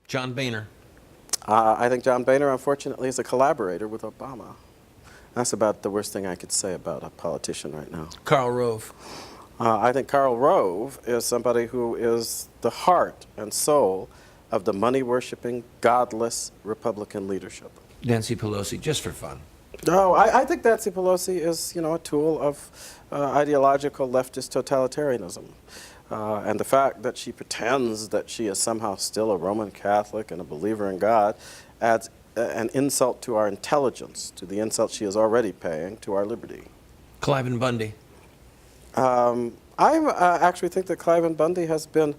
John Boehner. I think John Boehner, unfortunately, is a collaborator with Obama. That's about the worst thing I could say about a politician right now. Karl Rove. I think Karl Rove is somebody who is the heart and soul of the money-worshipping, godless Republican leadership. Nancy Pelosi, just for fun. No, I think Nancy Pelosi is, a tool of ideological leftist totalitarianism. And the fact that she pretends that she is somehow still a Roman Catholic and a believer in God adds an insult to our intelligence, to the insult she is already paying to our liberty. Cliven Bundy. I actually think that Cliven Bundy has been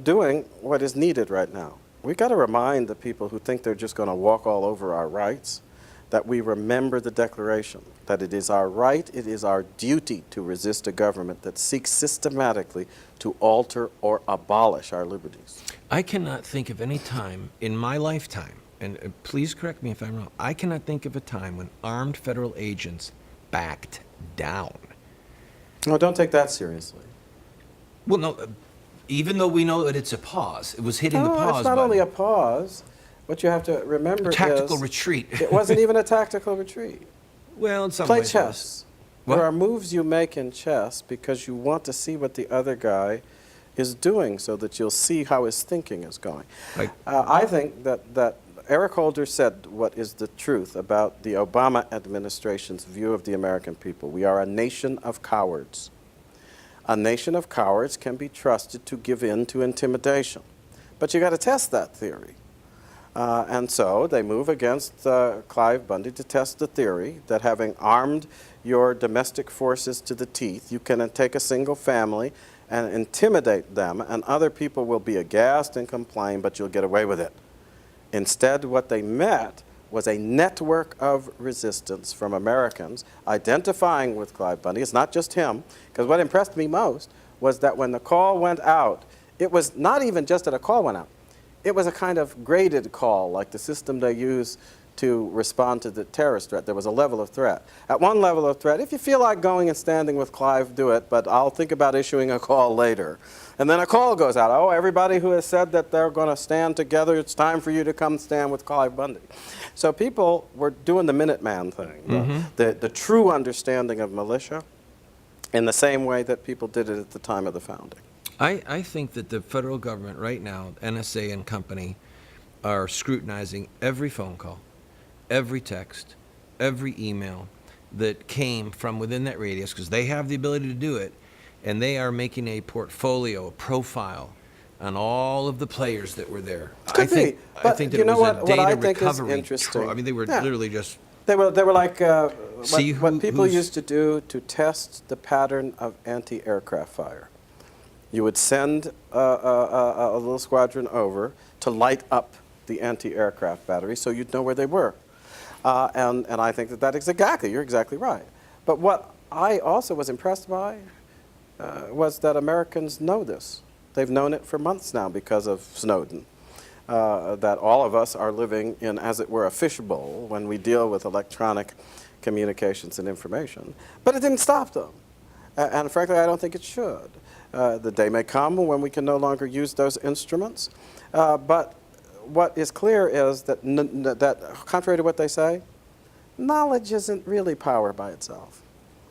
doing what is needed right now. We've got to remind the people who think they're just going to walk all over our rights that we remember the Declaration, that it is our right, it is our duty to resist a government that seeks systematically to alter or abolish our liberties. I cannot think of any time in my lifetime, and please correct me if I'm wrong, I cannot think of a time when armed federal agents backed down. No, don't take that seriously. Well, no, even though we know that it's a pause, it was hitting the pause button. It's not only a pause. What you have to remember is... Tactical retreat. It wasn't even a tactical retreat. Well, in some Play ways chess. There are moves you make in chess because you want to see what the other guy is doing so that you'll see how his thinking is going. Right. I think that Eric Holder said what is the truth about the Obama administration's view of the American people. We are a nation of cowards. A nation of cowards can be trusted to give in to intimidation. But you got to test that theory. And so they move against Clive Bundy to test the theory that having armed your domestic forces to the teeth, you can take a single family and intimidate them, and other people will be aghast and complain, but you'll get away with it. Instead, what they met was a network of resistance from Americans identifying with Clive Bundy. It's not just him, because what impressed me most was that when the call went out, it was not even just that a call went out. It was a kind of graded call, like the system they use to respond to the terrorist threat. There was a level of threat. At one level of threat, if you feel like going and standing with Clive, do it, but I'll think about issuing a call later. And then a call goes out. Oh, everybody who has said that they're going to stand together, it's time for you to come stand with Clive Bundy. So people were doing the Minuteman thing, the true understanding of militia, in the same way that people did it at the time of the founding. I think that the federal government right now, NSA and company, are scrutinizing every phone call, every text, every email that came from within that radius, because they have the ability to do it, and they are making a portfolio, a profile on all of the players that were there. Could be, but I think that you know it was a what data I think is recovery. interesting. I mean, they were literally just... They were like See what people who's- used to do to test the pattern of anti-aircraft fire. You would send a little squadron over to light up the anti-aircraft battery so you'd know where they were. And I think that is exactly, you're exactly right. But what I also was impressed by was that Americans know this. They've known it for months now because of Snowden. That all of us are living in, as it were, a fishbowl when we deal with electronic communications and information. But it didn't stop them. And frankly, I don't think it should. The day may come when we can no longer use those instruments. But what is clear is that, that, contrary to what they say, knowledge isn't really power by itself.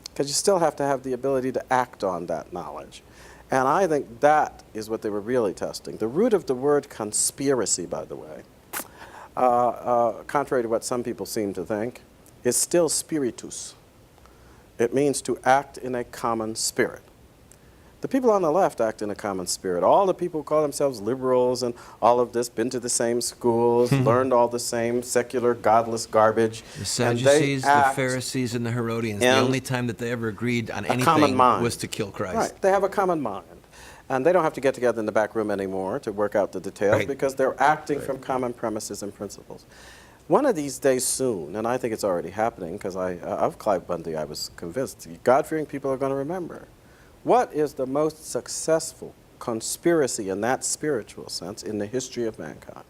Because you still have to have the ability to act on that knowledge. And I think that is what they were really testing. The root of the word conspiracy, by the way, contrary to what some people seem to think, is still spiritus. It means to act in a common spirit. The people on the left act in a common spirit. All the people who call themselves liberals and all of this, been to the same schools, learned all the same secular, godless garbage. The Sadducees, the Pharisees, and the Herodians, the only time that they ever agreed on anything was to kill Christ. Right, they have a common mind. And they don't have to get together in the back room anymore to work out the details because they're acting from common premises and principles. One of these days soon, and I think it's already happening because of Clive Bundy I was convinced, God-fearing people are going to remember. What is the most successful conspiracy in that spiritual sense in the history of mankind?